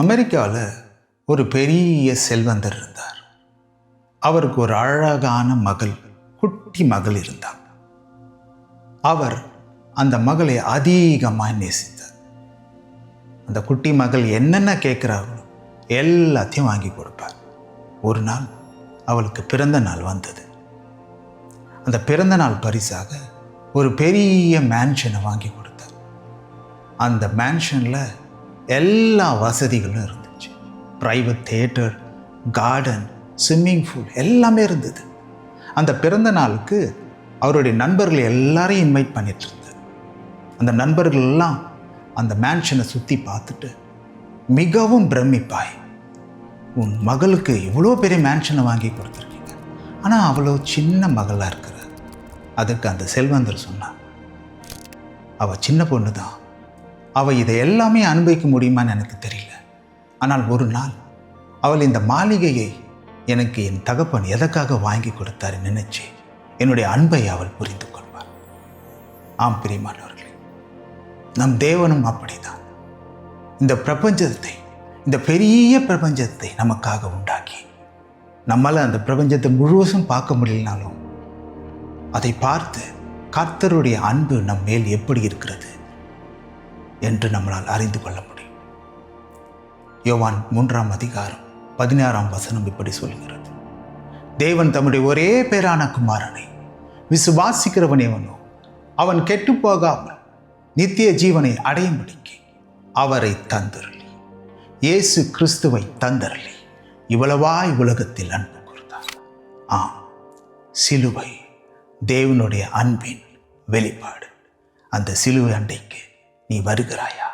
அமெரிக்காவில் ஒரு பெரிய செல்வந்தர் இருந்தார். அவருக்கு ஒரு அழகான மகள், குட்டி மகள் இருந்தார். அவர் அந்த மகளை அதிகமாக நேசித்தார். அந்த குட்டி மகள் என்னென்ன கேட்குறாங்களோ எல்லாத்தையும் வாங்கி கொடுப்பார். ஒரு நாள் அவளுக்கு பிறந்த நாள் வந்தது. அந்த பிறந்த நாள் பரிசாக ஒரு பெரிய மேன்ஷனை வாங்கி கொடுத்தார். அந்த மேன்ஷனில் எல்லா வசதிகளும் இருந்துச்சு. Private theatre, garden, swimming pool எல்லாமே இருந்தது. அந்த பிறந்த நாளுக்கு அவருடைய நண்பர்கள் எல்லாரையும் இன்வைட் பண்ணிட்டு இருந்தார். அந்த நண்பர்கள் எல்லாம் அந்த மேன்ஷனை சுற்றி பார்த்துட்டு மிகவும் பிரமிப்பாய், உன் மகளுக்கு இவ்வளோ பெரிய மேன்ஷனை வாங்கி கொடுத்துருக்கீங்க, ஆனால் அவ்வளோ சின்ன மகளாக இருக்கிறார். அதுக்கு அந்த செல்வந்தர் சொன்னார், அவள் சின்ன பொண்ணு தான், அவள் இதை எல்லாமே அனுபவிக்க முடியுமான்னு எனக்கு தெரியல. ஆனால் ஒரு நாள் அவள் இந்த மாளிகையை எனக்கு என் தகப்பன் எதற்காக வாங்கி கொடுத்தாரு நினைச்சு என்னுடைய அன்பை அவள் புரிந்து கொள்வார். ஆம் பிரியமானவர்களே, நம் தேவனும் அப்படிதான். இந்த பிரபஞ்சத்தை, இந்த பெரிய பிரபஞ்சத்தை நமக்காக உண்டாக்கி நம்மளால் அந்த பிரபஞ்சத்தை முழுவதும் பார்க்க முடியலனாலும் அதை பார்த்து கர்த்தருடைய அன்பு நம் மேல் எப்படி இருக்கிறது என்று நம்மளால் அறிந்து கொள்ள முடியும். யோவான் 3:16 இப்படி சொல்கிறது, தேவன் தம்முடைய ஒரே பேரான குமாரனை விசுவாசிக்கிறவனேவனோ அவன் கெட்டு போகாமல் நித்திய ஜீவனை அடையும்படிக்கு அவரை தந்தருளி, இயேசு கிறிஸ்துவை தந்தருளி இவ்வளவாய் உலகத்தில் அன்பு கூர்ந்தார். ஆம், சிலுவை தேவனுடைய அன்பின் வெளிப்பாடு. அந்த சிலுவை அண்டைக்கு நீ வருகிறாயா?